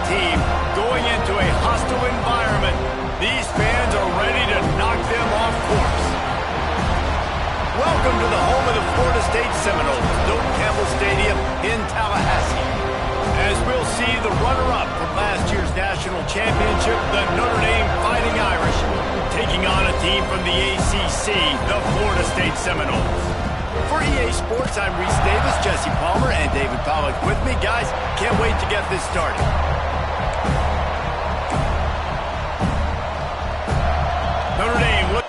team going into a hostile environment. These fans are ready to knock them off course. Welcome to the home of the Florida State Seminoles, Doak Campbell Stadium in Tallahassee. As we'll see the runner-up from last year's national championship, the Notre Dame Fighting Irish, taking on a team from the ACC, the Florida State Seminoles. For EA Sports, I'm Reese Davis, Jesse Palmer, and David Pollack with me. Guys, can't wait to get this started. Notre Dame, look.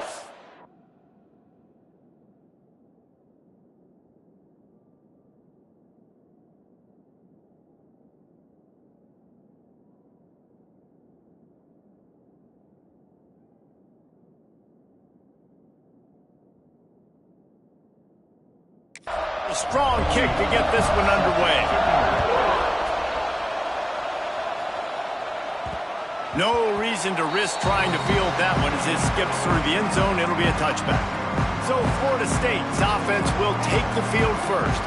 A strong kick to get this one underway. No reason to risk trying to field that one as it skips through the end zone. It'll be a touchback. So Florida State's offense will take the field first.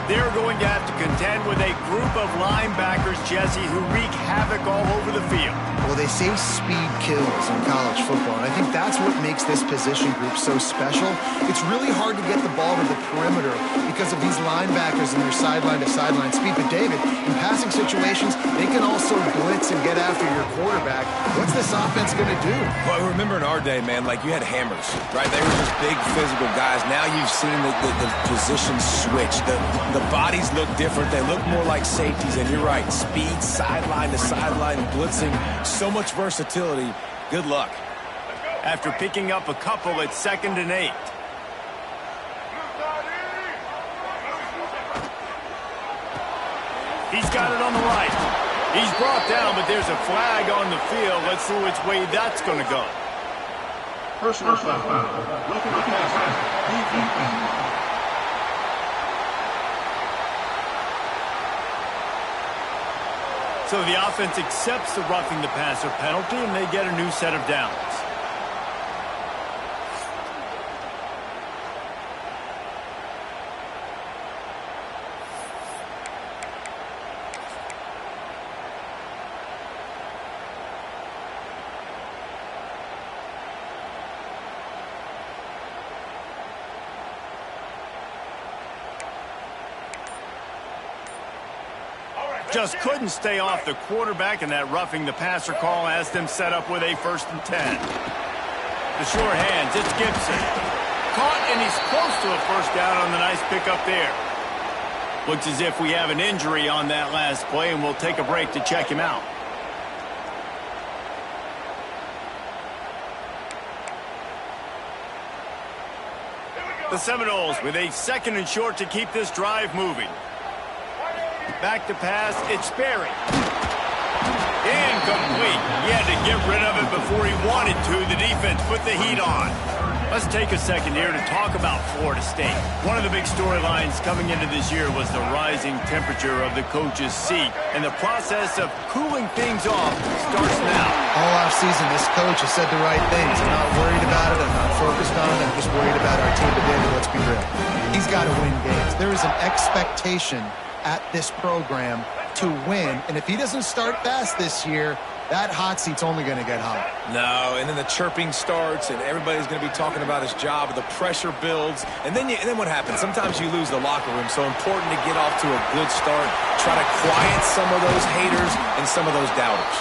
They're going to have to contend with a group of linebackers, Jesse, who wreak havoc all over the field. Well, they say speed kills in college football, and I think that's what makes this position group so special. It's really hard to get the ball to the perimeter because of these linebackers and their sideline-to-sideline speed. But, David, in passing situations, they can also blitz and get after your quarterback. What's this offense going to do? Well, remember in our day, man, like you had hammers, right? They were just big physical guys. Now you've seen the position switch. The bodies look different. They look more like safeties, and you're right. Speed, sideline to sideline, blitzing. So much versatility. Good luck. After picking up a couple at 2nd and 8. He's got it on the right. He's brought down, but there's a flag on the field. Let's see which way that's going to go. Personal foul. So the offense accepts the roughing the passer penalty, and they get a new set of downs. Just couldn't stay off the quarterback, and that roughing the passer call has them set up with a 1st and 10. The sure hands, it's Gibson. Caught, and he's close to a first down on the nice pickup there. Looks as if we have an injury on that last play, and we'll take a break to check him out. The Seminoles with a 2nd and short to keep this drive moving. Back to pass, it's Sperry. Incomplete. He had to get rid of it before he wanted to. The defense put the heat on. Let's take a second here to talk about Florida State. One of the big storylines coming into this year was the rising temperature of the coach's seat. And the process of cooling things off starts now. All offseason, this coach has said the right things. I'm not worried about it. I'm not focused on it. I'm just worried about our team today. Let's be real. He's got to win games. There is an expectation at this program to win, and if he doesn't start fast this year, that hot seat's only going to get hot. No, and then the chirping starts, and everybody's going to be talking about his job, the pressure builds, and then what happens? Sometimes you lose the locker room, so important to get off to a good start, try to quiet some of those haters and some of those doubters.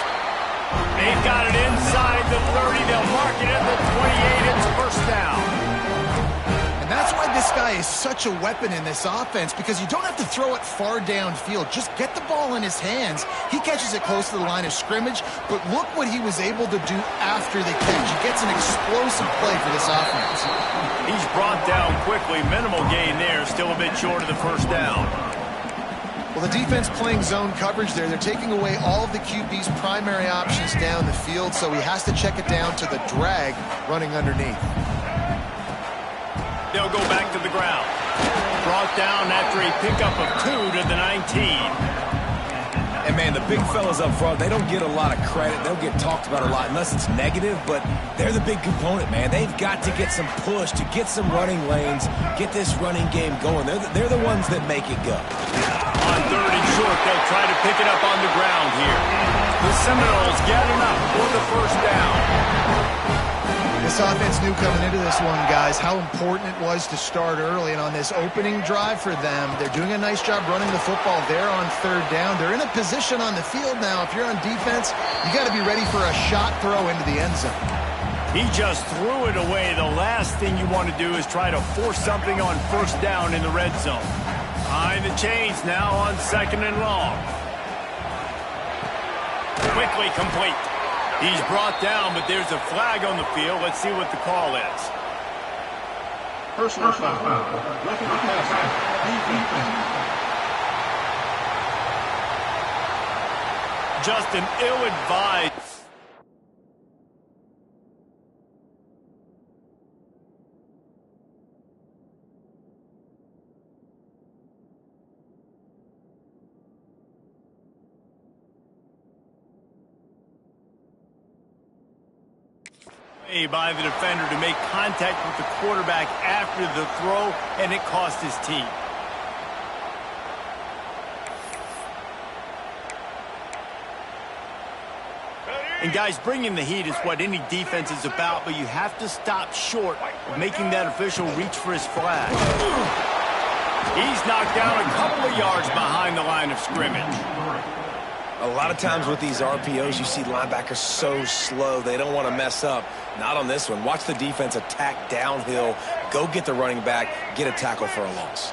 They've got it inside the 30. They'll mark it at the 28. It's 1st down. And that's why this guy is such a weapon in this offense, because you don't have to throw it far downfield. Just get the ball in his hands. He catches it close to the line of scrimmage, but look what he was able to do after the catch. He gets an explosive play for this offense. He's brought down quickly. Minimal gain there. Still a bit short of the 1st down. Well, the defense playing zone coverage there. They're taking away all of the QB's primary options down the field, so he has to check it down to the drag running underneath. They'll go back to the ground. Brought down after a pickup of 2 to the 19. And, man, the big fellas up front, they don't get a lot of credit. They'll get talked about a lot unless it's negative, but they're the big component, man. They've got to get some push, to get some running lanes, get this running game going. They're the ones that make it go. On 3rd and short, they'll try to pick it up on the ground here. Seminoles get enough for the first down. This offense knew coming into this one, guys, how important it was to start early. And on this opening drive for them, they're doing a nice job running the football there on third down. They're in a position on the field now. If you're on defense, you got to be ready for a shot throw into the end zone. He just threw it away. The last thing you want to do is try to force something on first down in the red zone. Behind the chains now on second and long. Quickly complete. He's brought down, but there's a flag on the field. Let's see what the call is. Personal foul. Just an ill-advised. By the defender to make contact with the quarterback after the throw, and it cost his team. And guys, bringing the heat is what any defense is about, but you have to stop short of making that official reach for his flag. He's knocked down a couple of yards behind the line of scrimmage. A lot of times with these RPOs, you see linebackers so slow, they don't want to mess up. Not on this one. Watch the defense attack downhill, go get the running back, get a tackle for a loss.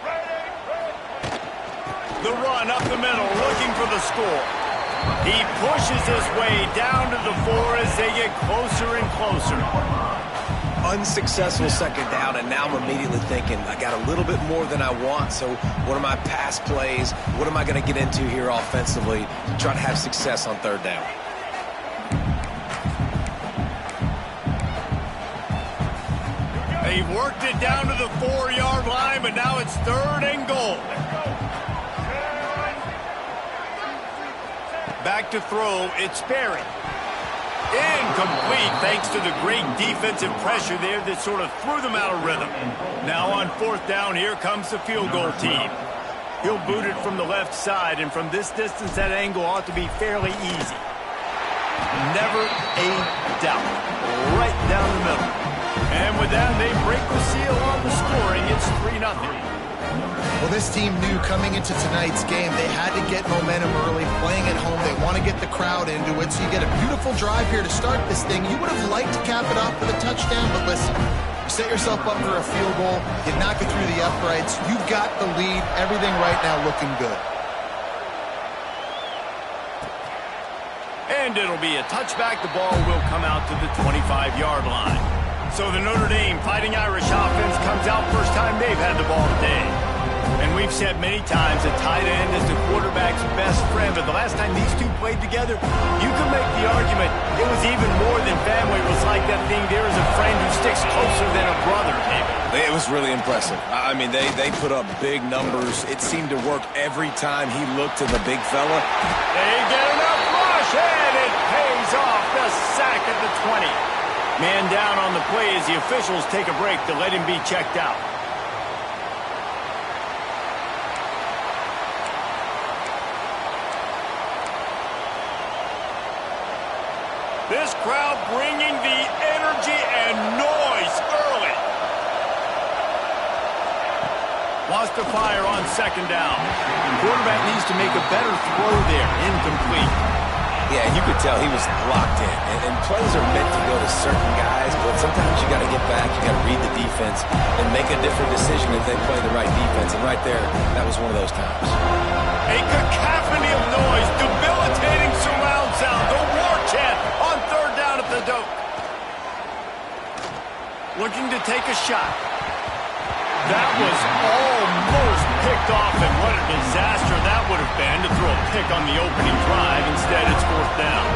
The run up the middle, looking for the score. He pushes his way down to the 4 as they get closer and closer. Unsuccessful second down, and now I'm immediately thinking, I got a little bit more than I want, so what are my pass plays? What am I going to get into here offensively to try to have success on third down? They've worked it down to the 4-yard line, but now it's third and goal. Back to throw, it's Sperry. Incomplete, thanks to the great defensive pressure there that sort of threw them out of rhythm. Now on fourth down, here comes the field goal team. He'll boot it from the left side, and from this distance, that angle ought to be fairly easy. Never a doubt. Right down the middle. And with that, they break the seal on the scoring. It's 3-0. Well, this team knew coming into tonight's game they had to get momentum early, playing at home. They want to get the crowd into it, so you get a beautiful drive here to start this thing. You would have liked to cap it off with a touchdown, but listen, you set yourself up for a field goal, you knock it through the uprights, you've got the lead, everything right now looking good. And it'll be a touchback. The ball will come out to the 25-yard line. So the Notre Dame Fighting Irish offense comes out first time they've had the ball today. And we've said many times a tight end is the quarterback's best friend, but the last time these two played together, you can make the argument it was even more than family. It was like that thing, there is a friend who sticks closer than a brother, maybe. It was really impressive. I mean, they put up big numbers. It seemed to work every time he looked to the big fella. They get enough rush, and it pays off. The sack at the 20. Man down on the play as the officials take a break to let him be checked out. This crowd bringing the energy and noise early. Lost to fire on second down. The quarterback needs to make a better throw there. Incomplete. Yeah, you could tell he was locked in. And plays are meant to go to certain guys, but sometimes you got to get back, you got to read the defense, and make a different decision if they play the right defense. And right there, that was one of those times. A cacophony of noise, debilitating surround sound. The war chant on third down at the Doak. Looking to take a shot. That was almost picked off, and what a disaster that would have been to throw a pick on the opening drive. Instead, it's fourth down.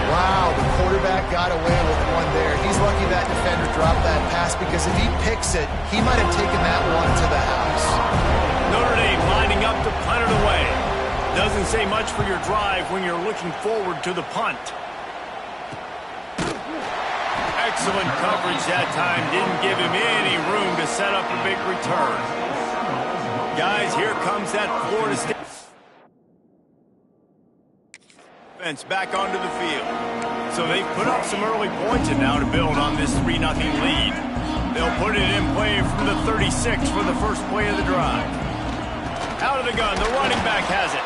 Wow, the quarterback got away with one there. He's lucky that defender dropped that pass, because if he picks it, he might have taken that one to the house. Notre Dame lining up to punt it away. Doesn't say much for your drive when you're looking forward to the punt. Excellent coverage that time. Didn't give him any room to set up a big return. Guys, here comes that Florida State. Offense back onto the field. So they've put up some early points and now to build on this 3-0 lead. They'll put it in play from the 36 for the first play of the drive. Out of the gun, the running back has it.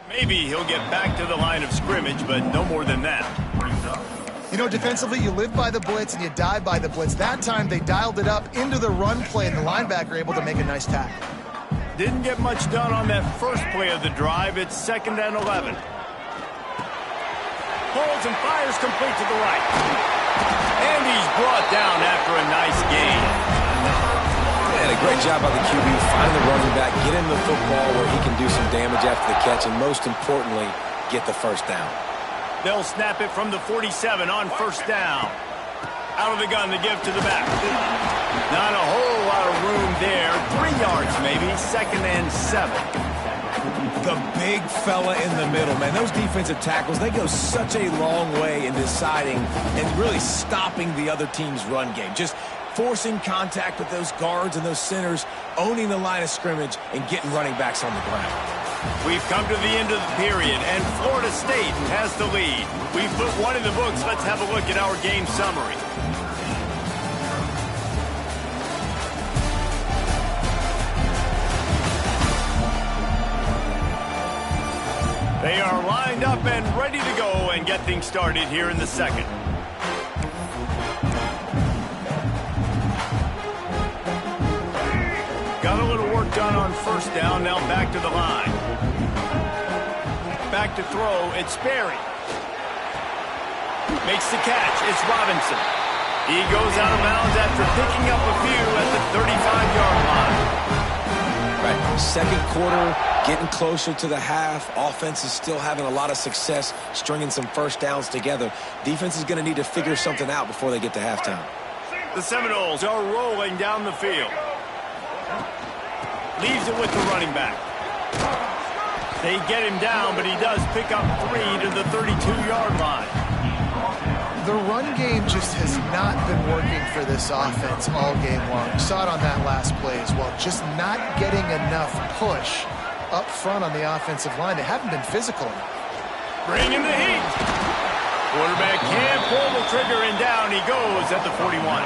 Maybe he'll get back to the line of scrimmage, but no more than that. You know, defensively, you live by the blitz and you die by the blitz. That time, they dialed it up into the run play, and the linebacker able to make a nice tackle. Didn't get much done on that first play of the drive. It's 2nd and 11. Pulls and fires complete to the right. And he's brought down after a nice gain. And a great job by the QB, find the running back, get him the football where he can do some damage after the catch, and most importantly, get the first down. They'll snap it from the 47 on first down. Out of the gun, the give to the back. Not a whole lot of room there. 3 yards maybe, 2nd and 7. The big fella in the middle, man. Those defensive tackles, they go such a long way in deciding and really stopping the other team's run game. Just forcing contact with those guards and those centers, owning the line of scrimmage, and getting running backs on the ground. We've come to the end of the period, and Florida State has the lead. We've put one in the books. Let's have a look at our game summary. They are lined up and ready to go and get things started here in the second. Got a little work done on first down, now back to the line. Back to throw, it's Sperry. Makes the catch, it's Robinson. He goes out of bounds after picking up a few at the 35-yard line. Right, second quarter, getting closer to the half. Offense is still having a lot of success stringing some first downs together. Defense is going to need to figure something out before they get to halftime. The Seminoles are rolling down the field. Leaves it with the running back. They get him down, but he does pick up 3 to the 32-yard line. The run game just has not been working for this offense all game long. You saw it on that last play as well. Just not getting enough push up front on the offensive line. They haven't been physical enough. Bringing the heat. Quarterback can't pull the trigger, and down he goes at the 41.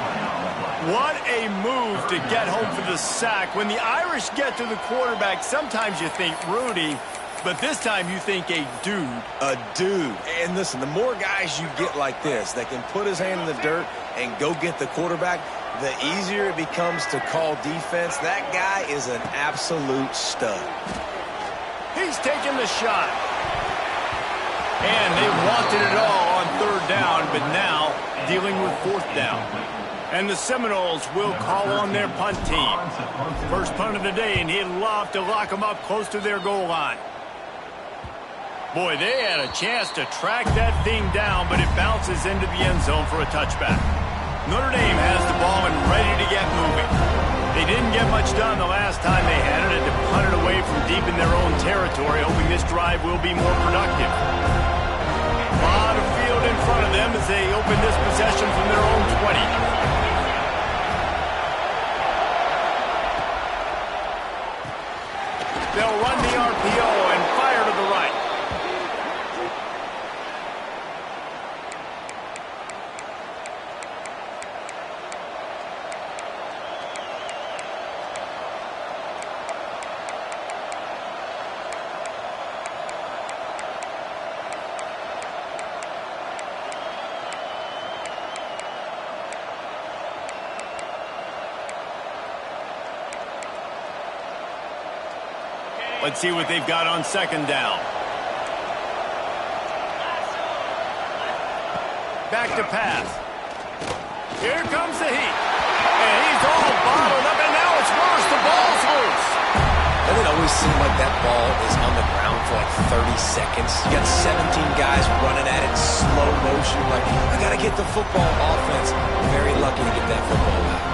What a move to get home for the sack. When the Irish get to the quarterback, sometimes you think Rudy, but this time you think a dude. A dude. And listen, the more guys you get like this that can put his hand in the dirt and go get the quarterback, the easier it becomes to call defense. That guy is an absolute stud. He's taking the shot. And they wanted it all on third down, but now dealing with fourth down. And the Seminoles will call on their punt team. First punt of the day, and he'd love to lock them up close to their goal line. Boy, they had a chance to track that thing down, but it bounces into the end zone for a touchback. Notre Dame has the ball and ready to get moving. They didn't get much done the last time they had it, and to punt it away from deep in their own territory, hoping this drive will be more productive. A lot of field in front of them as they open this possession from their own 20. They'll run the RPO and fire to the right. Let's see what they've got on second down. Back to pass. Here comes the heat. And he's all bottled up, and now it's worse. The ball's loose. Doesn't it always seem like that ball is on the ground for like 30 seconds? You got 17 guys running at it in slow motion. Like, I got to get the football. Offense, very lucky to get that football out.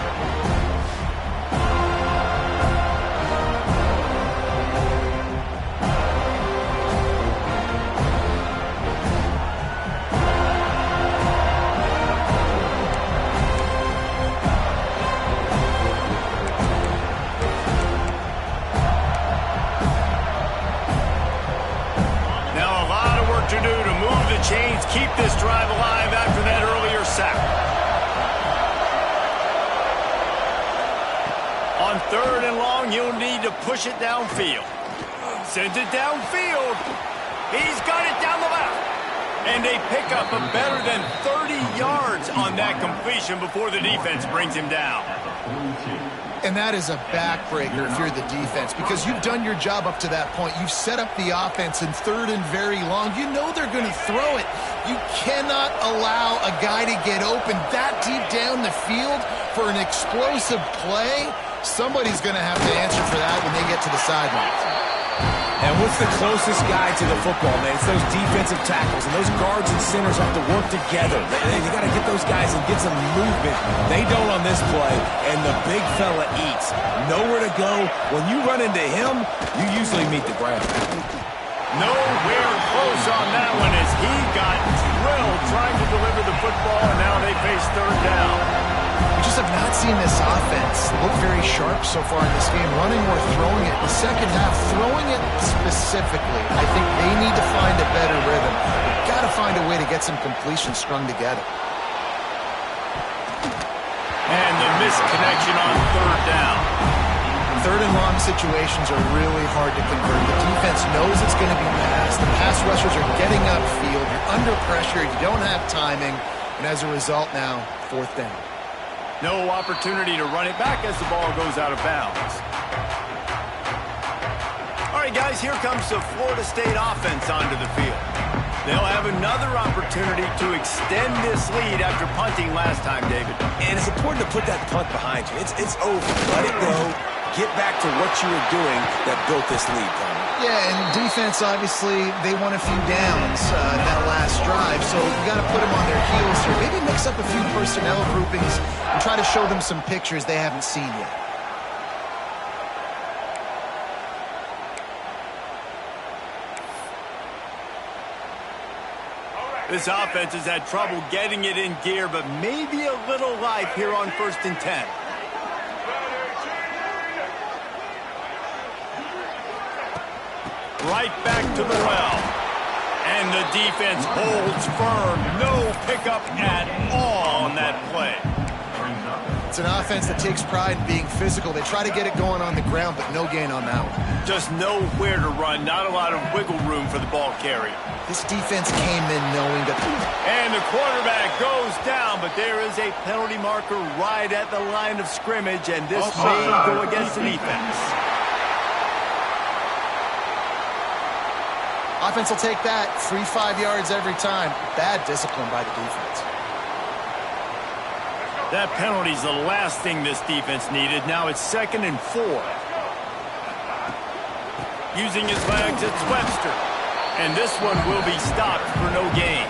Chains keep this drive alive after that earlier sack. On third and long, you'll need to push it downfield. Sends it downfield. He's got it down the left. And they pick up a better than 30 yards on that completion before the defense brings him down. And that is a backbreaker if you're the defense, because you've done your job up to that point. You've set up the offense in third and very long. You know they're going to throw it. You cannot allow a guy to get open that deep down the field for an explosive play. Somebody's going to have to answer for that when they get to the sidelines. And what's the closest guy to the football, man? It's those defensive tackles, and those guards and centers have to work together. They got to get those guys and get some movement. They don't on this play, and the big fella eats. Nowhere to go. When you run into him, you usually meet the ground. Nowhere close on that one as he got drilled trying to deliver the football, and now they face third down. We just have not seen this offense look very sharp so far in this game, running or throwing it. The second half, throwing it specifically, I think they need to find a better rhythm. They've got to find a way to get some completions strung together. And the missed connection on third down. Third and long situations are really hard to convert. The defense knows it's going to be passed. The pass rushers are getting upfield. You're under pressure. You don't have timing. And as a result now, fourth down. No opportunity to run it back as the ball goes out of bounds. All right, guys, here comes the Florida State offense onto the field. They'll have another opportunity to extend this lead after punting last time, David. And it's important to put that punt behind you. It's over. Let it go. Get back to what you were doing that built this lead, Tom. Yeah, and defense, obviously, they won a few downs in that last drive, so you got to put them on their heels here. Maybe mix up a few personnel groupings and try to show them some pictures they haven't seen yet. This offense has had trouble getting it in gear, but maybe a little life here on 1st and 10. Right back to the well. And And the defense holds firm. No pickup at all on that play. It's an offense that takes pride in being physical. They try to get it going on the ground, but no gain on that one. Just nowhere to run. Not a lot of wiggle room for the ball carrier. This defense came in knowing that... And the quarterback goes down, but there is a penalty marker right at the line of scrimmage, and this may go against the defense. Offense will take that. 3-5 yards every time. Bad discipline by the defense. That penalty's the last thing this defense needed. Now it's 2nd and 4. Using his legs, it's Webster. And this one will be stopped for no gain.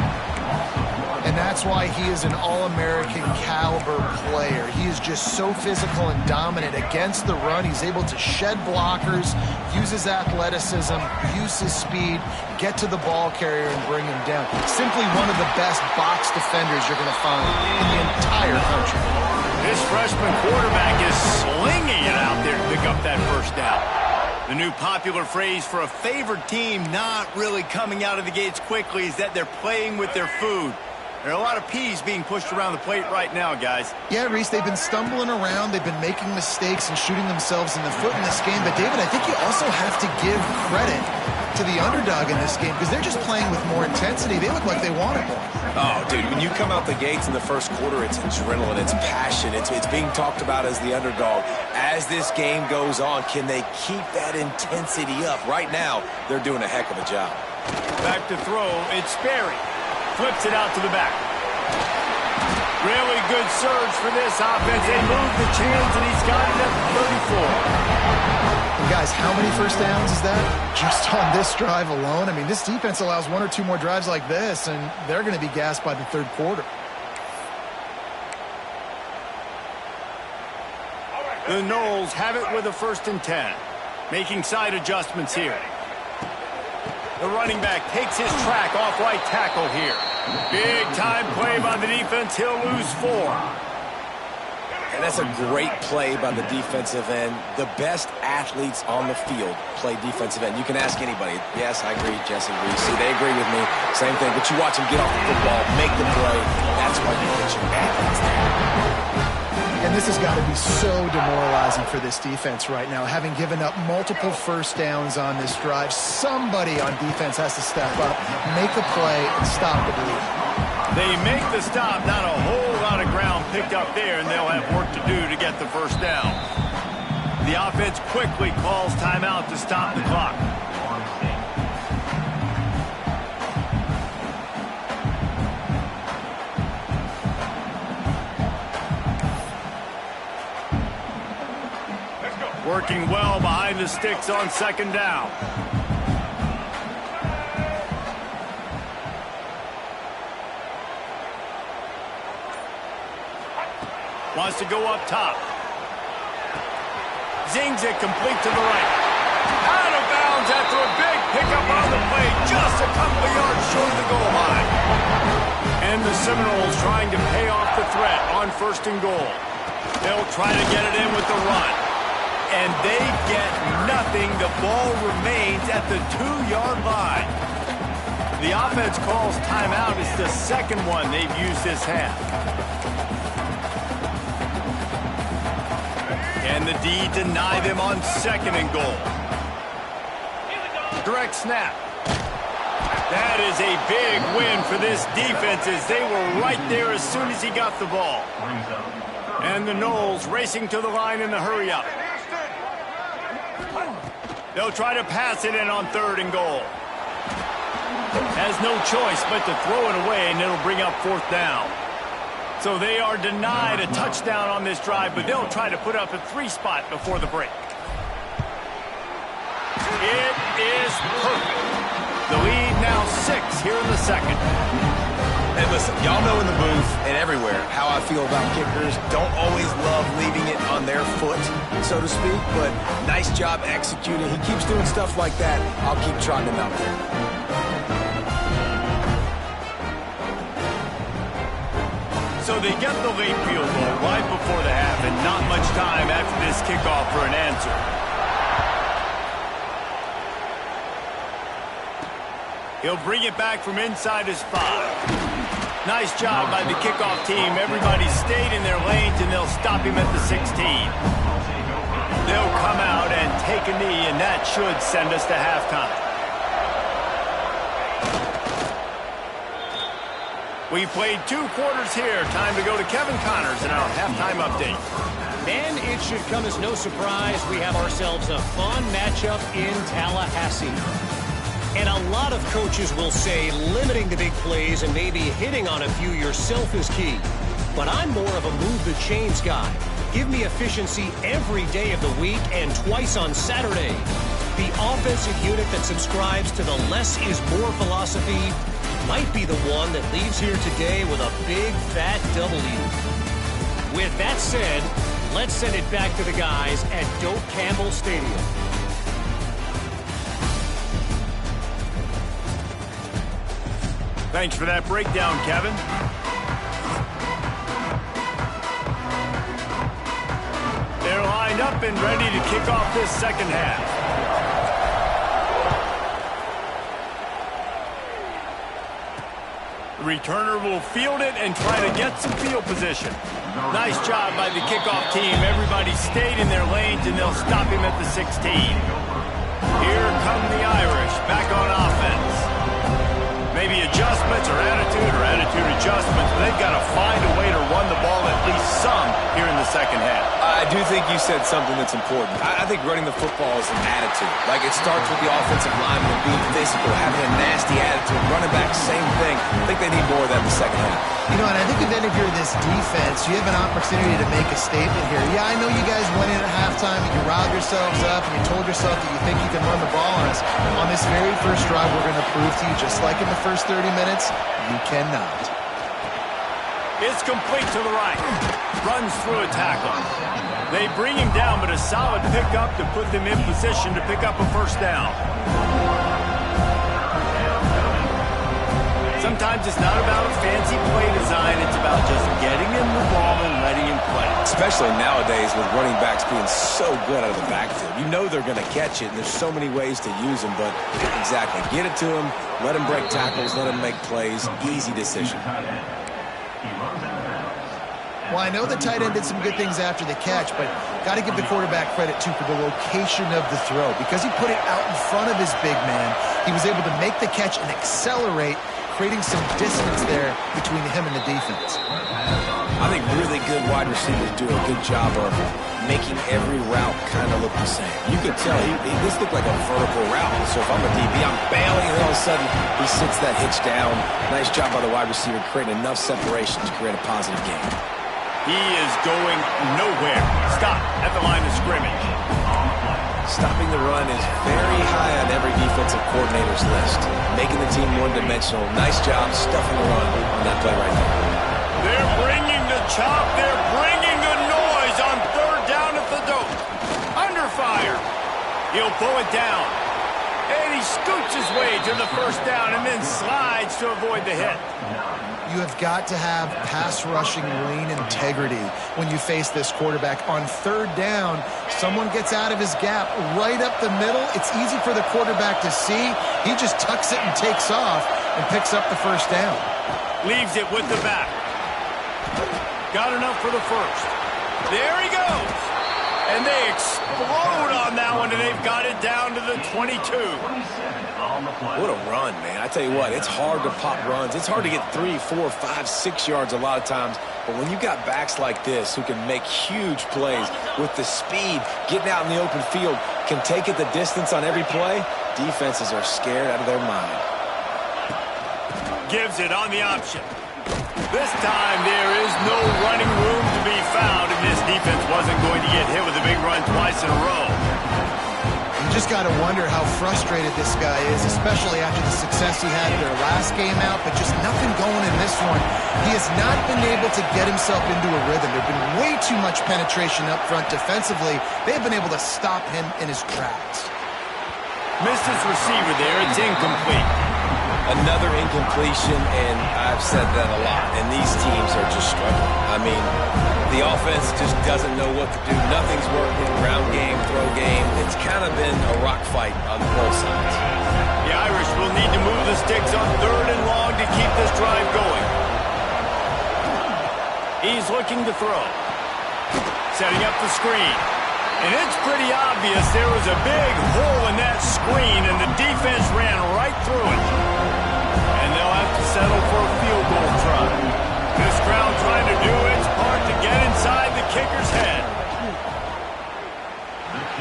And that's why he is an All-American caliber player. He is just so physical and dominant against the run. He's able to shed blockers, use his athleticism, use his speed, get to the ball carrier and bring him down. Simply one of the best box defenders you're going to find in the entire country. This freshman quarterback is slinging it out there to pick up that first down. The new popular phrase for a favored team not really coming out of the gates quickly is that they're playing with their food. There are a lot of peas being pushed around the plate right now, guys. Yeah, Reese, they've been stumbling around. They've been making mistakes and shooting themselves in the foot in this game. But, David, I think you also have to give credit to the underdog in this game because they're just playing with more intensity. They look like they want it more. Oh, dude, when you come out the gates in the first quarter, it's adrenaline, it's passion, it's being talked about as the underdog. As this game goes on, can they keep that intensity up? Right now, they're doing a heck of a job. Back to throw, it's Sperry. Flips it out to the back. Really good surge for this offense. They move the chains, and he's got it at 34. And guys, how many first downs is that? Just on this drive alone? I mean, this defense allows 1 or 2 more drives like this, and they're going to be gassed by the third quarter. The Noles have it with a 1st and 10. Making side adjustments here. The running back takes his track off right tackle here. Big time play by the defense. He'll lose 4. And that's a great play by the defensive end. The best athletes on the field play defensive end. You can ask anybody. Yes, I agree, Jesse Reese. See, they agree with me. Same thing. But you watch them get off the football, make the play. That's why you get your athletes there. And this has got to be so demoralizing for this defense right now. Having given up multiple first downs on this drive, somebody on defense has to step up, make a play, and stop the bleed. They make the stop. Not a whole lot of ground picked up there, and they'll have work to do to get the first down. The offense quickly calls timeout to stop the clock. Working well behind the sticks on 2nd down. Wants to go up top. Zings it complete to the right. Out of bounds after a big pickup on the play. Just a couple of yards short of the goal line. And the Seminoles trying to pay off the threat on 1st and goal. They'll try to get it in with the run. And they get nothing. The ball remains at the 2-yard line. The offense calls timeout. It's the 2nd one they've used this half. And the D deny them on 2nd and goal. Direct snap. That is a big win for this defense as they were right there as soon as he got the ball. And the Noles racing to the line in the hurry-up. They'll try to pass it in on 3rd and goal. Has no choice but to throw it away, and it'll bring up 4th down. So they are denied a touchdown on this drive, but they'll try to put up a 3 spot before the break. It is perfect. The lead now 6 here in the 2nd. Hey, listen, y'all know in the booth and everywhere how I feel about kickers. Don't always love leaving it on their foot, so to speak, but nice job executing. He keeps doing stuff like that. I'll keep trotting him out there. So they get the late field goal right before the half, and not much time after this kickoff for an answer. He'll bring it back from inside his 5. Nice job by the kickoff team. Everybody stayed in their lanes, and they'll stop him at the 16. They'll come out and take a knee, and that should send us to halftime. We played 2 quarters here. Time to go to Kevin Connors in our halftime update. And it should come as no surprise we have ourselves a fun matchup in Tallahassee. And a lot of coaches will say limiting the big plays and maybe hitting on a few yourself is key. But I'm more of a move the chains guy. Give me efficiency every day of the week and twice on Saturday. The offensive unit that subscribes to the less is more philosophy might be the one that leaves here today with a big fat W. With that said, let's send it back to the guys at Doak Campbell Stadium. Thanks for that breakdown, Kevin. They're lined up and ready to kick off this second half. The returner will field it and try to get some field position. Nice job by the kickoff team. Everybody stayed in their lanes, and they'll stop him at the 16. Here come the Irish back on offense. Maybe adjustments or attitude adjustments, but they've got to find a way to run the ball at least some here in the second half. I do think you said something that's important. I think running the football is an attitude. Like, it starts with the offensive lineman being physical, having a nasty attitude. Running back, same thing. I think they need more of that in the second half. You know, and I think then if you're this defense, you have an opportunity to make a statement here. Yeah, I know you guys went in at halftime and you riled yourselves up and you told yourself that you think you can run the ball on us. On this very first drive, we're going to prove to you, just like in the first 30 minutes, you cannot. It's complete to the right. Runs through a tackle. They bring him down, but a solid pickup to put them in position to pick up a first down. Sometimes it's not about a fancy play design. It's about just getting him the ball and letting him play. Especially nowadays with running backs being so good out of the backfield. You know they're going to catch it, and there's so many ways to use them. But exactly, get it to him, let him break tackles, let him make plays. Easy decision. Well, I know the tight end did some good things after the catch, but got to give the quarterback credit, too, for the location of the throw. Because he put it out in front of his big man, he was able to make the catch and accelerate, creating some distance there between him and the defense. I think really good wide receivers do a good job of making every route kind of look the same. You could tell this looked like a vertical route. So if I'm a DB, I'm bailing, and all of a sudden he sits that hitch down. Nice job by the wide receiver creating enough separation to create a positive game. He is going nowhere. Stop at the line of scrimmage. Stopping the run is very high on every defensive coordinator's list. Making the team one-dimensional. Nice job stuffing the run on that play right there. They're bringing the chop. They're bringing the noise on third down at the Doak. Under fire. He'll pull it down. And he scoots his way to the first down and then slides to avoid the hit. You have got to have pass rushing lane integrity when you face this quarterback. On third down, someone gets out of his gap right up the middle. It's easy for the quarterback to see. He just tucks it and takes off and picks up the first down. Leaves it with the back. Got enough for the first. There he goes. And they explode on that one, and they've got it down to the 22. What a run, man. I tell you what, it's hard to pop runs. It's hard to get 3, 4, 5, 6 yards a lot of times. But when you got backs like this who can make huge plays with the speed, getting out in the open field, can take it the distance on every play, defenses are scared out of their mind. Gives it on the option. This time there is no running room to be found, and this defense wasn't going to get hit with a big run twice in a row. You just got to wonder how frustrated this guy is, especially after the success he had their last game out, but just nothing going in this one. He has not been able to get himself into a rhythm. There's been way too much penetration up front defensively. They've been able to stop him in his tracks. Missed his receiver there. It's incomplete. Another incompletion, and I've said that a lot, and these teams are just struggling. I mean, The offense just doesn't know what to do. Nothing's working. Ground game, throw game. It's kind of been a rock fight on both sides. The Irish will need to move the sticks on 3rd and long to keep this drive going. He's looking to throw. Setting up the screen. And it's pretty obvious there was a big hole in that screen, and the defense ran right through it. And they'll have to settle for a field goal try. This crowd trying to do its part to get inside the kicker's head.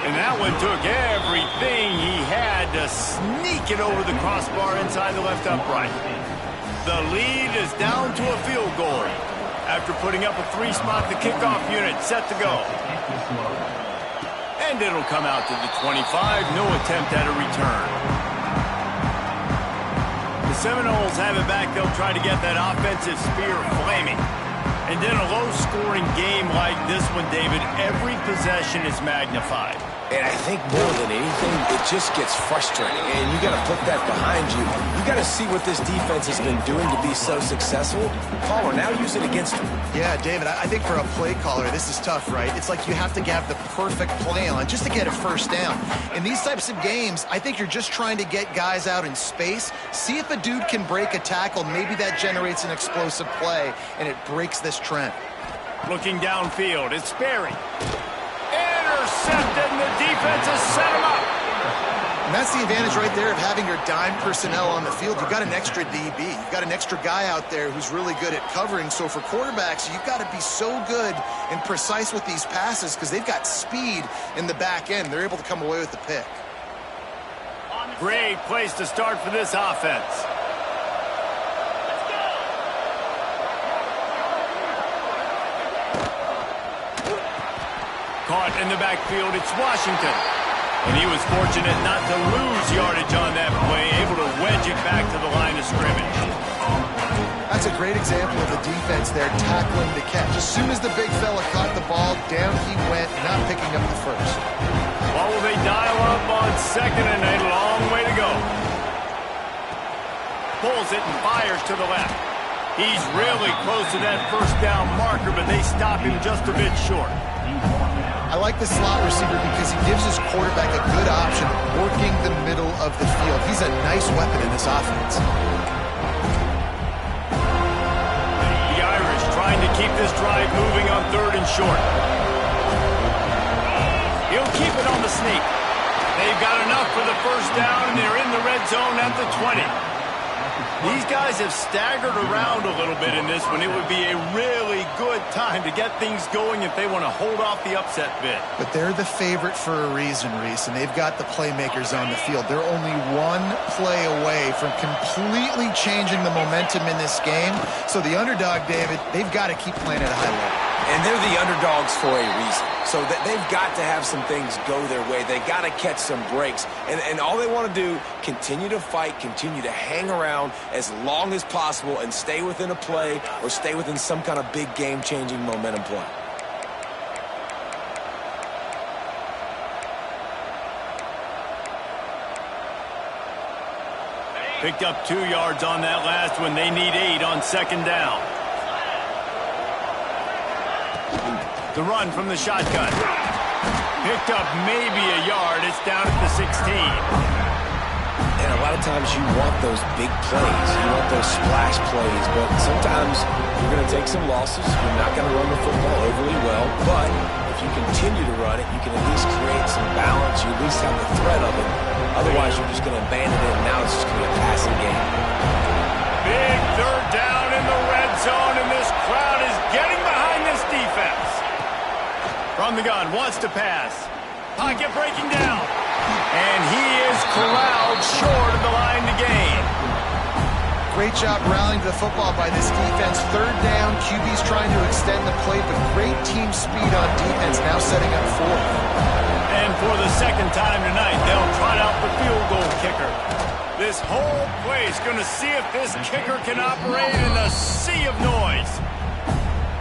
And that one took everything he had to sneak it over the crossbar inside the left upright. The lead is down to a field goal after putting up a 3-spot. The kickoff unit set to go. And it'll come out to the 25. No attempt at a return. The Seminoles have it back. They'll try to get that offensive spear flaming. And in a low-scoring game like this one, David, every possession is magnified. And I think more than anything, it just gets frustrating. And you got to put that behind you. You got to see what this defense has been doing to be so successful. Caller, now use it against them. Yeah, David, I think for a play caller, this is tough, right? It's like you have to have the perfect play on just to get a first down. In these types of games, I think you're just trying to get guys out in space, see if a dude can break a tackle. Maybe that generates an explosive play, and it breaks this trend. Looking downfield, it's Sperry. Intercepted, and the defense has set him up. And that's the advantage right there of having your dime personnel on the field. You've got an extra DB. You've got an extra guy out there who's really good at covering. So for quarterbacks, you've got to be so good and precise with these passes because they've got speed in the back end. They're able to come away with the pick. Great place to start for this offense. Caught in the backfield, it's Washington. And he was fortunate not to lose yardage on that play, able to wedge it back to the line of scrimmage. That's a great example of the defense there tackling the catch. As soon as the big fella caught the ball, down he went, not picking up the first. Well, will they dial up on 2nd and a long way to go? Pulls it and fires to the left. He's really close to that first down marker, but they stop him just a bit short. I like the slot receiver because he gives his quarterback a good option working the middle of the field. He's a nice weapon in this offense. The Irish trying to keep this drive moving on 3rd and short. He'll keep it on the sneak. They've got enough for the first down, and they're in the red zone at the 20. These guys have staggered around a little bit in this one. It would be a really good time to get things going if they want to hold off the upset bid. But they're the favorite for a reason, Reese, and they've got the playmakers on the field. They're only one play away from completely changing the momentum in this game. So the underdog, David, they've got to keep playing at a high level. And they're the underdogs for a reason. So that they've got to have some things go their way. They got to catch some breaks. And all they want to do, continue to fight, continue to hang around as long as possible and stay within a play or stay within some kind of big game-changing momentum play. Picked up 2 yards on that last one. They need 8 on 2nd down. The run from the shotgun. Picked up maybe a yard. It's down at the 16. And a lot of times you want those big plays. You want those splash plays. But sometimes you're going to take some losses. You're not going to run the football overly well. But if you continue to run it, you can at least create some balance. You at least have the threat of it. Otherwise, you're just going to abandon it, and now it's just going to be a passing game. Big 3rd down in the red zone, and this crowd is getting behind this defense. From the gun, wants to pass. Pocket breaking down. And he is corralled short of the line to gain. Great job rallying to the football by this defense. 3rd down, QB's trying to extend the play, but great team speed on defense, now setting up 4th. And for the 2nd time tonight, they'll trot out the field goal kicker. This whole place going to see if this kicker can operate in the sea of noise.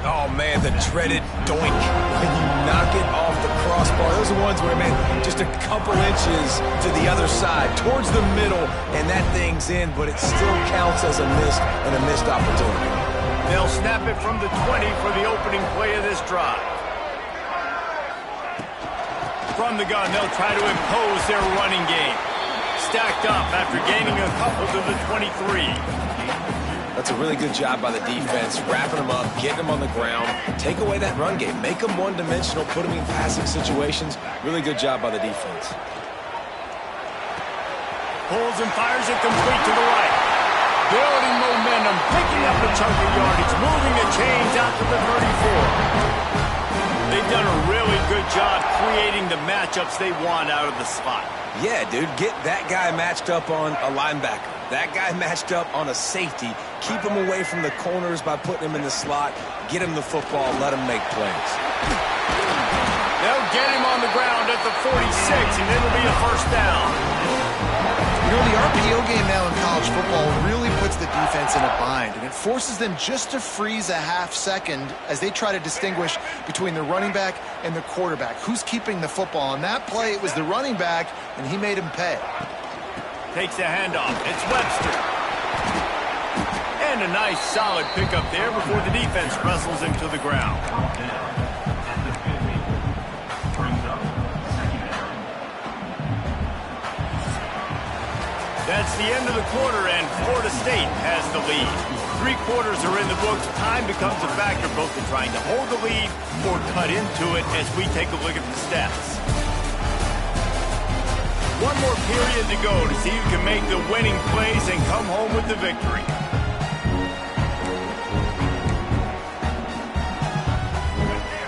Oh, man, the dreaded doink when you knock it off the crossbar. Those are ones where, man, just a couple inches to the other side, towards the middle, and that thing's in, but it still counts as a missed opportunity. They'll snap it from the 20 for the opening opening play of this drive. From the gun, they'll try to impose their running game. Stacked up after gaining a couple to the 23. That's a really good job by the defense, wrapping them up, getting them on the ground. Take away that run game. Make them one-dimensional, put them in passing situations. Really good job by the defense. Pulls and fires it complete to the right. Building momentum, picking up a chunk of yardage, moving the chains out to the 34. They've done a really good job creating the matchups they want out of the slot. Yeah, dude, get that guy matched up on a linebacker. That guy matched up on a safety. Keep him away from the corners by putting him in the slot. Get him the football, let him make plays. They'll get him on the ground at the 46, and it'll be a first down. You know, the RPO game now in college football really puts the defense in a bind, and it forces them just to freeze a half second as they try to distinguish between the running back and the quarterback. Who's keeping the football? On that play, it was the running back, and he made him pay. Takes the handoff. It's Webster. And a nice, solid pickup there before the defense wrestles him to the ground. That's the end of the quarter, and Florida State has the lead. 3 quarters are in the books. Time becomes a factor both in trying to hold the lead or cut into it as we take a look at the stats. One more period to go to see who can make the winning plays and come home with the victory.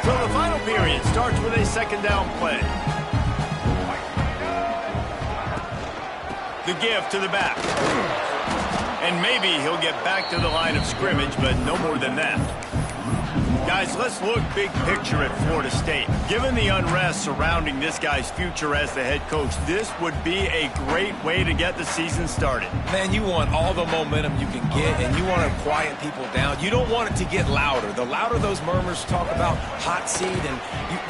So the final period starts with a second down play. The give to the back. And maybe he'll get back to the line of scrimmage, but no more than that. Guys, let's look big picture at Florida State. Given the unrest surrounding this guy's future as the head coach, this would be a great way to get the season started. Man, you want all the momentum you can get, and you want to quiet people down. You don't want it to get louder. The louder those murmurs talk about hot seat, and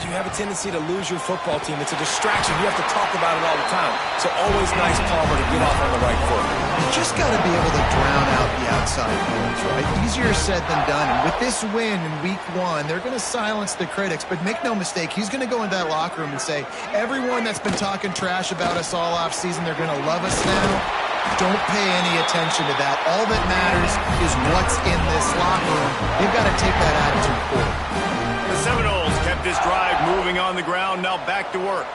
you have a tendency to lose your football team. It's a distraction. You have to talk about it all the time. So always nice, Palmer, to get off on the right foot. You just got to be able to drown out the outside noise, right? Easier said than done. And with this win in week 1, they're going to silence the critics. But make no mistake, he's going to go into that locker room and say, everyone that's been talking trash about us all off season, they're going to love us now. Don't pay any attention to that. All that matters is what's in this locker room. They've got to take that attitude forward. The Seminoles kept this drive moving on the ground. Now back to work.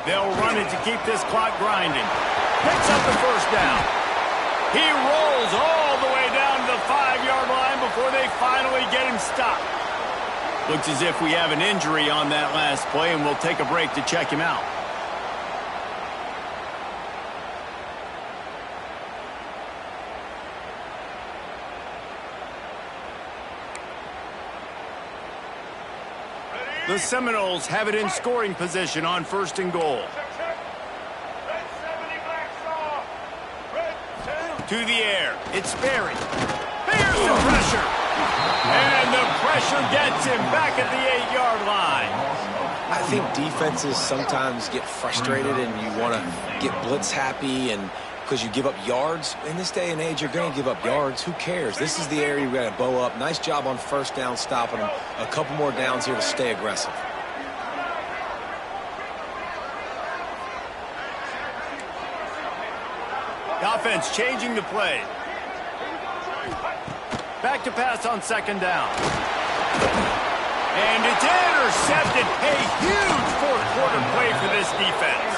They'll run it to keep this clock grinding. Picks up the first down. He rolls all the way down to the 5-yard line before they finally get him stopped. Looks as if we have an injury on that last play, and we'll take a break to check him out. The Seminoles have it in scoring position on 1st and goal. To the air. It's Sperry. There's the pressure. And the pressure gets him back at the 8-yard line. I think defenses sometimes get frustrated and you want to get blitz happy and because you give up yards. In this day and age, you're going to give up yards. Who cares? This is the area we got to bow up. Nice job on 1st down, stopping them. A couple more downs here to stay aggressive. The offense changing the play. Back to pass on 2nd down. And it's intercepted. A huge 4th-quarter play for this defense.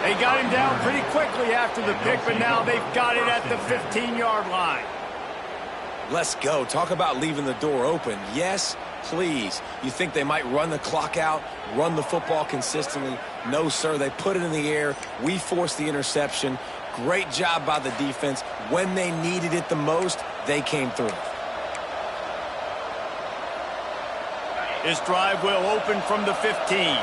They got him down pretty quickly after the pick, but now they've got it at the 15-yard line. Let's go. Talk about leaving the door open. Yes, please. You think they might run the clock out, run the football consistently? No, sir. They put it in the air. We forced the interception. Great job by the defense. When they needed it the most, they came through. This drive will open from the 15.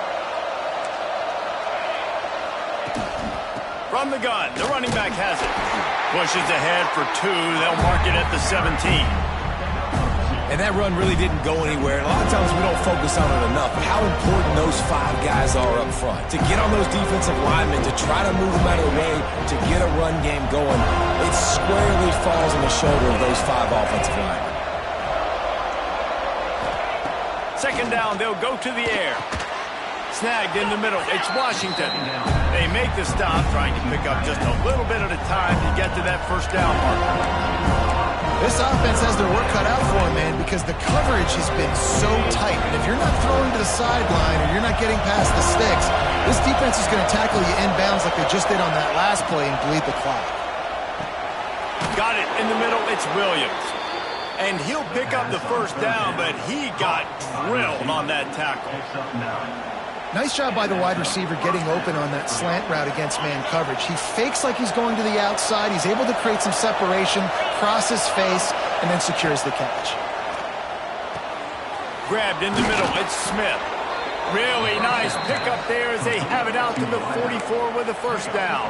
From the gun, the running back has it. Pushes ahead for 2. They'll mark it at the 17. And that run really didn't go anywhere. And a lot of times we don't focus on it enough. But how important those 5 guys are up front. To get on those defensive linemen, to try to move them out of the way, to get a run game going, it squarely falls on the shoulder of those 5 offensive linemen. Second down, they'll go to the air. Snagged in the middle. It's Washington. They make the stop, trying to pick up just a little bit at a time to get to that first down marker. This offense has their work cut out for them, man, because the coverage has been so tight. And if you're not throwing to the sideline or you're not getting past the sticks, this defense is going to tackle you inbounds like they just did on that last play and bleed the clock. Got it in the middle. It's Williams. And he'll pick up the first down, but he got drilled on that tackle. Nice job by the wide receiver getting open on that slant route against man coverage. He fakes like he's going to the outside. He's able to create some separation, cross his face, and then secures the catch. Grabbed in the middle. It's Smith. Really nice pickup there as they have it out to the 44 with the first down.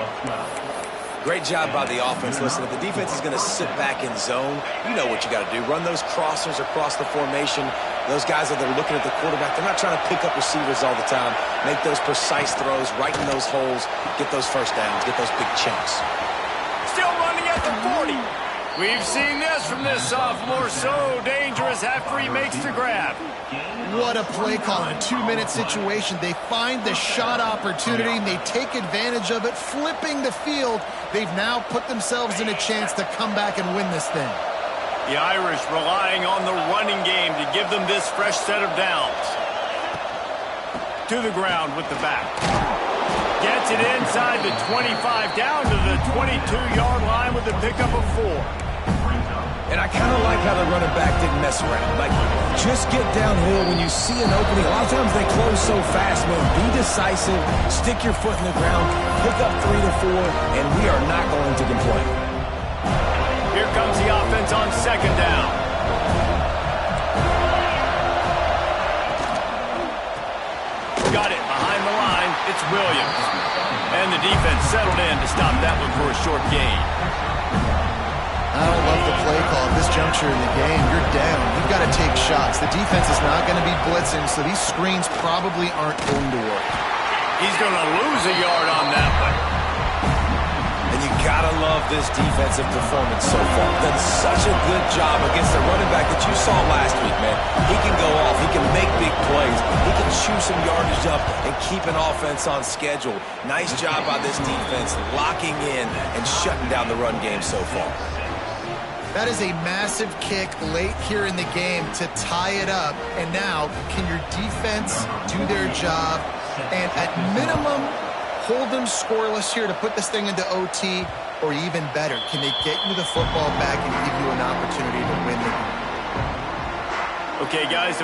Great job by the offense. Listen, if the defense is going to sit back in zone, you know what you got to do. Run those crossers across the formation. Those guys that are looking at the quarterback, they're not trying to pick up receivers all the time. Make those precise throws, right in those holes, get those first downs, get those big chunks. Still running at the 40. We've seen this from this sophomore. So dangerous after he makes the grab. What a play call in a 2-minute situation. They find the shot opportunity, and they take advantage of it, flipping the field. They've now put themselves in a chance to come back and win this thing. The Irish relying on the running game to give them this fresh set of downs. To the ground with the back. Gets it inside the 25, down to the 22-yard line with the pickup of 4. And I kind of like how the running back didn't mess around. Like, just get downhill when you see an opening. A lot of times they close so fast, man. Be decisive, stick your foot in the ground, pick up 3 to 4, and we are not going to complain. Here comes the offense on second down. Got it behind the line. It's Williams. And the defense settled in to stop that one for a short gain. I don't love the play call at this juncture in the game. You're down. You've got to take shots. The defense is not going to be blitzing, so these screens probably aren't going to work. He's going to lose a yard on that one. And you got to love this defensive performance so far. Done such a good job against the running back that you saw last week, man. He can go off. He can make big plays. He can chew some yardage up and keep an offense on schedule. Nice job by this defense locking in and shutting down the run game so far. That is a massive kick late here in the game to tie it up. And now, can your defense do their job and at minimum hold them scoreless here to put this thing into OT? Or even better, can they get you the football back and give you an opportunity to win the game? Okay, guys.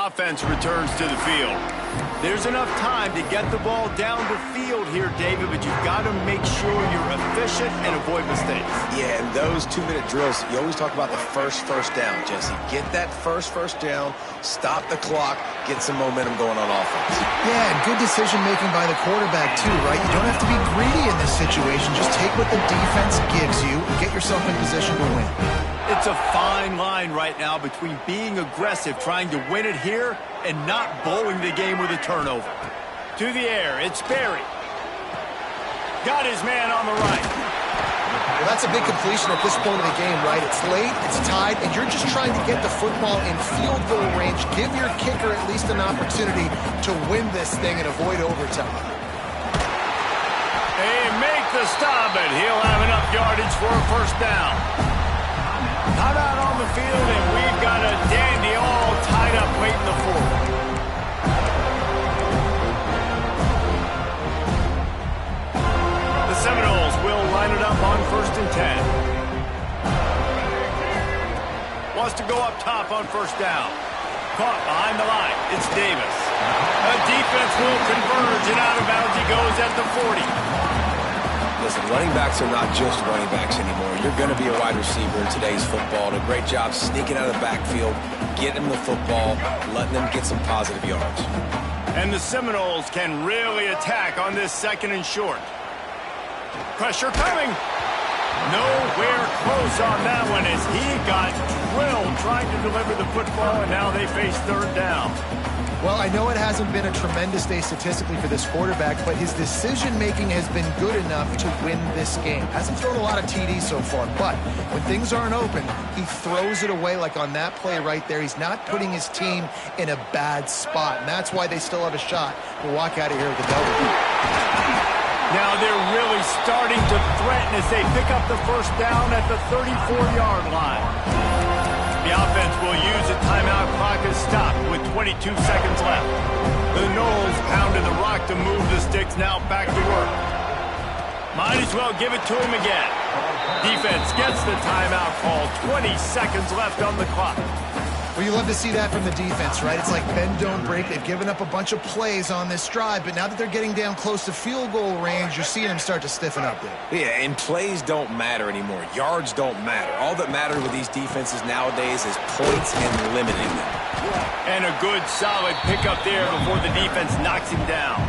Offense returns to the field. There's enough time to get the ball down the field here, David, but you've got to make sure you're efficient and avoid mistakes. Yeah, and those 2-minute drills, you always talk about the first down, Jesse. Get that first down, stop the clock, get some momentum going on offense. Yeah, and good decision-making by the quarterback, too, right? You don't have to be greedy in this situation. Just take what the defense gives you and get yourself in position to win. It's a fine line right now between being aggressive, trying to win it here, and not blowing the game with a turnover. To the air, it's Berry. Got his man on the right. Well, that's a big completion at this point of the game, right? It's late, it's tied, and you're just trying to get the football in field goal range. Give your kicker at least an opportunity to win this thing and avoid overtime. They make the stop, and he'll have enough yardage for a first down. Not out on the field, and we've got a dandy all tied up late in the fourth. The Seminoles will line it up on 1st and 10. Wants to go up top on first down. Caught behind the line. It's Davis. The defense will converge, and out of bounds he goes at the 40. Listen, running backs are not just running backs anymore. You're going to be a wide receiver in today's football. And a great job sneaking out of the backfield, getting them the football, letting them get some positive yards. And the Seminoles can really attack on this 2nd and short. Pressure coming. Nowhere close on that one as he got drilled trying to deliver the football, and now they face 3rd down. Well, I know it hasn't been a tremendous day statistically for this quarterback, but his decision-making has been good enough to win this game. Hasn't thrown a lot of TDs so far, but when things aren't open, he throws it away like on that play right there. He's not putting his team in a bad spot, and that's why they still have a shot to walk out of here with a W. Now they're really starting to threaten as they pick up the 1st down at the 34-yard line. The offense will use a timeout clock as stopped with 22 seconds left. The Noles pounded the rock to move the sticks, now back to work. Might as well give it to him again. Defense gets the timeout call. 20 seconds left on the clock. Well, you love to see that from the defense, right? It's like bend, don't break. They've given up a bunch of plays on this drive, but now that they're getting down close to field goal range, you're seeing them start to stiffen up there. Yeah, and plays don't matter anymore. Yards don't matter. All that matters with these defenses nowadays is points and limiting them. And a good, solid pickup there before the defense knocks him down.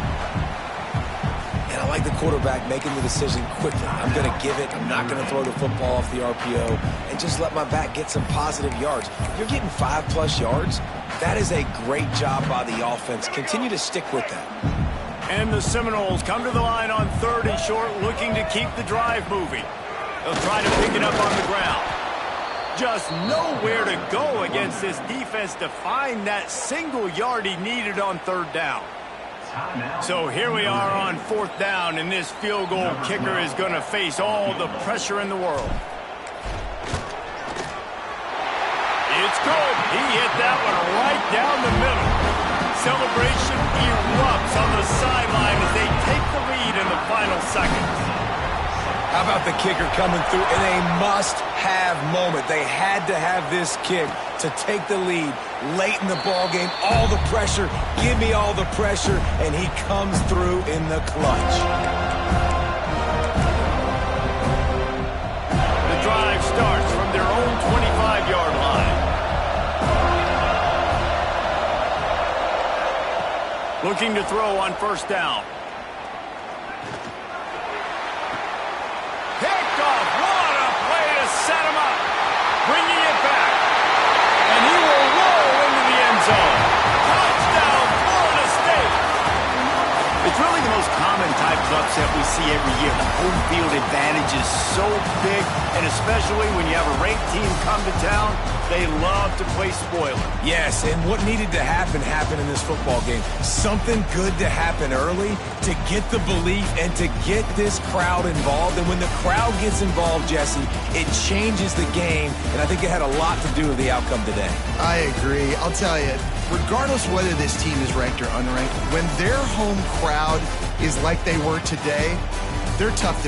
And I like the quarterback making the decision quickly. I'm going to give it. I'm not going to throw the football off the RPO and just let my back get some positive yards. You're getting 5+ yards. That is a great job by the offense. Continue to stick with that. And the Seminoles come to the line on 3rd and short, looking to keep the drive moving. They'll try to pick it up on the ground. Just nowhere to go against this defense to find that single yard he needed on 3rd down. So here we are on 4th down, and this field goal kicker is going to face all the pressure in the world. It's good. He hit that one right down the middle. Celebration erupts on the sideline as they take the lead in the final seconds. How about the kicker coming through in a must-have moment? They had to have this kick to take the lead late in the ball game. All the pressure, give me all the pressure, and he comes through in the clutch. The drive starts from their own 25-yard line. Looking to throw on 1st down. Picked off. What a play to set him up. Bringing it back. And he will roll into the end zone. Touchdown, Florida State. It's really the most common type of upset we see every year. The home field advantage is so big, and especially when you have a ranked team come to town, they love to play spoiler. Yes, and what needed to happen happened in this football game. Something good to happen early to get the belief and to get this crowd involved. And when the crowd gets involved, Jesse, it changes the game, and I think it had a lot to do with the outcome today. I agree. I'll tell you, regardless whether this team is ranked or unranked, when their home crowd is like they were today, they're tough to beat.